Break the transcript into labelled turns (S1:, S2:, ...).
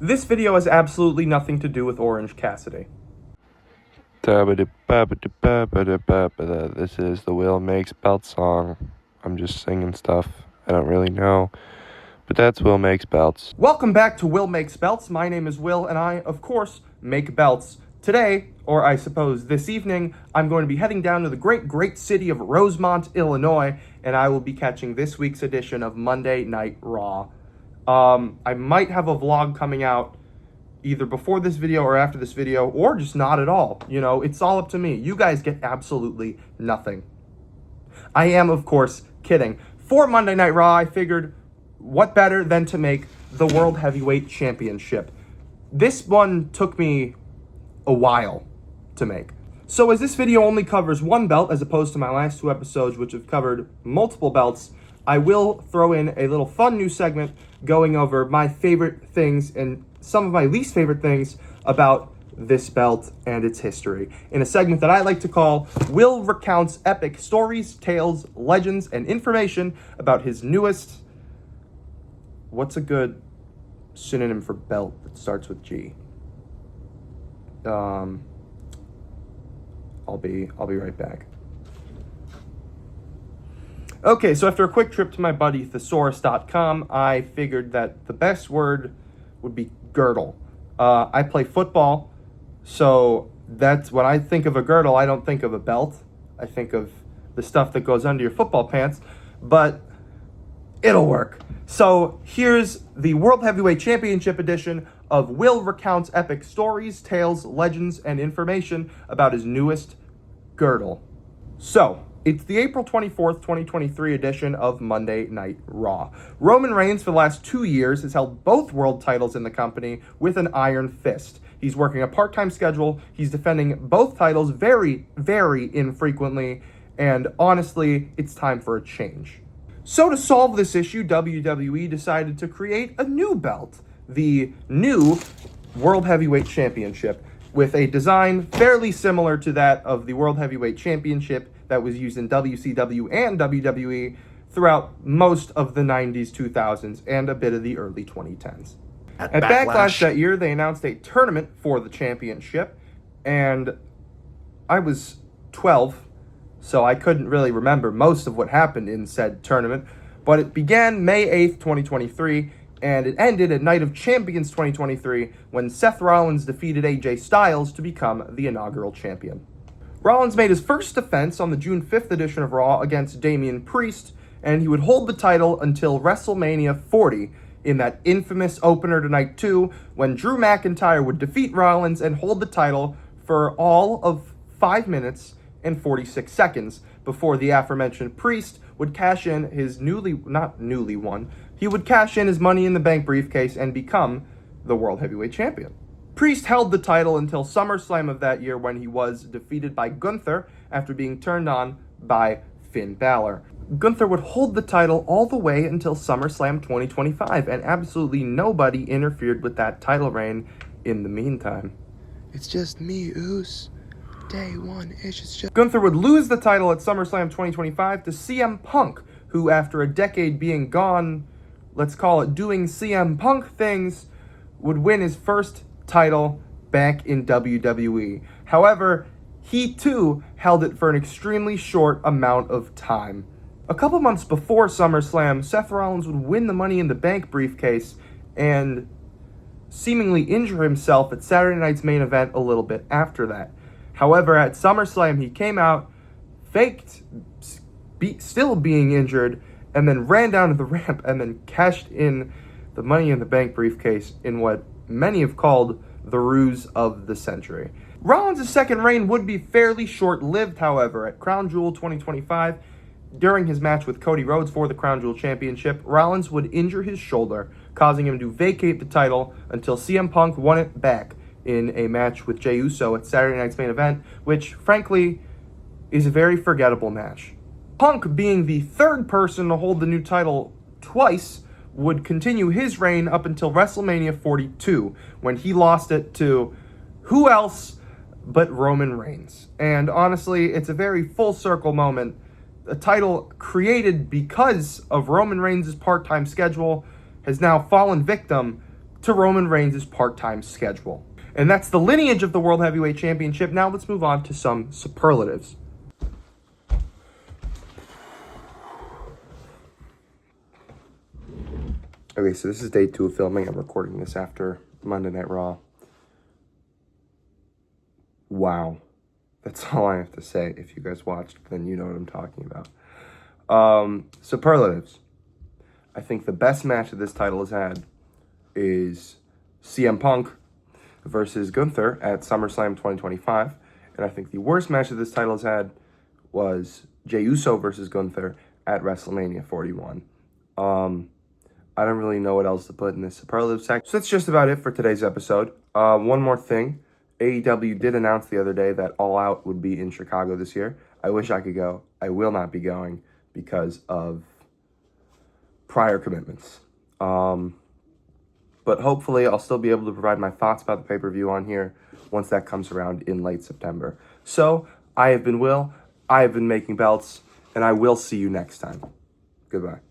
S1: This video has absolutely nothing to do with Orange Cassidy.
S2: This is the Will Makes Belt song. I'm just singing stuff I don't really know, but that's Will Makes Belts.
S1: Welcome back to Will Makes Belts. My name is Will, and I, of course, make belts. Today, or I suppose this evening, I'm going to be heading down to the great city of Rosemont, Illinois, and I will be catching this week's edition of Monday Night Raw. I might have a vlog coming out either before this video or after this video, or just not at all. You know, it's all up to me. You guys get absolutely nothing. I am, of course, kidding. For Monday Night Raw, I figured, what better than to make the World Heavyweight Championship? This one took me a while to make. So as this video only covers one belt, as opposed to my last two episodes, which have covered multiple belts, I will throw in a little fun new segment going over my favorite things and some of my least favorite things about this belt and its history, in a segment that I like to call Will Recounts Epic Stories, Tales, Legends, and Information about his newest... What's a good synonym for belt that starts with G? I'll be right back. Okay, so after a quick trip to my buddy thesaurus.com, I figured that the best word would be girdle. I play football, so that's when I think of a girdle, I don't think of a belt. I think of the stuff that goes under your football pants, but it'll work. So here's the World Heavyweight Championship edition of Will Recounts Epic Stories, Tales, Legends, and Information about his newest girdle. So, it's the April 24th, 2023 edition of Monday Night Raw. Roman Reigns, for the last 2 years, has held both world titles in the company with an iron fist. He's working a part-time schedule, he's defending both titles very, very infrequently, and honestly, it's time for a change. So to solve this issue, WWE decided to create a new belt, the new World Heavyweight Championship, with a design fairly similar to that of the World Heavyweight Championship that was used in WCW and WWE throughout most of the 90s, 2000s, and a bit of the early 2010s. At Backlash that year, they announced a tournament for the championship, and I was 12, so I couldn't really remember most of what happened in said tournament, but it began May 8th, 2023, and it ended at Night of Champions 2023 when Seth Rollins defeated AJ Styles to become the inaugural champion. Rollins made his first defense on the June 5th edition of Raw against Damian Priest, and he would hold the title until WrestleMania 40 in that infamous opener to Night 2 when Drew McIntyre would defeat Rollins and hold the title for all of 5 minutes and 46 seconds before the aforementioned Priest would cash in his he would cash in his Money in the Bank briefcase and become the World Heavyweight Champion. Priest held the title until SummerSlam of that year when he was defeated by Gunther after being turned on by Finn Balor. Gunther would hold the title all the way until SummerSlam 2025, and absolutely nobody interfered with that title reign in the meantime.
S2: It's just me, Oos. Day one-ish, it's just...
S1: Gunther would lose the title at SummerSlam 2025 to CM Punk, who after a decade being gone, let's call it doing CM Punk things, would win his first title back in WWE. However, he too held it for an extremely short amount of time. A couple months before SummerSlam, Seth Rollins would win the Money in the Bank briefcase and seemingly injure himself at Saturday night's main event a little bit after that. However, at SummerSlam, he came out, faked still being injured, and then ran down to the ramp and then cashed in the Money in the Bank briefcase in what many have called the ruse of the century. Rollins' second reign would be fairly short-lived, however. At Crown Jewel 2025, during his match with Cody Rhodes for the Crown Jewel Championship, Rollins would injure his shoulder, causing him to vacate the title until CM Punk won it back in a match with Jey Uso at Saturday night's main event, which, frankly, is a very forgettable match. Punk, being the third person to hold the new title twice, would continue his reign up until WrestleMania 42, when he lost it to who else but Roman Reigns. And honestly, it's a very full circle moment. A title created because of Roman Reigns' part-time schedule has now fallen victim to Roman Reigns' part-time schedule. And that's the lineage of the World Heavyweight Championship. Now let's move on to some superlatives. Okay, so this is day 2 of filming. I'm recording this after Monday Night Raw. Wow. That's all I have to say. If you guys watched, then you know what I'm talking about. Superlatives. I think the best match that this title has had is CM Punk versus Gunther at SummerSlam 2025. And I think the worst match that this title has had was Jey Uso versus Gunther at WrestleMania 41. I don't really know what else to put in this superlative section. So that's just about it for today's episode. One more thing. AEW did announce the other day that All Out would be in Chicago this year. I wish I could go. I will not be going because of prior commitments. But hopefully I'll still be able to provide my thoughts about the pay-per-view on here once that comes around in late September. So, I have been Will, I have been making belts, and I will see you next time. Goodbye.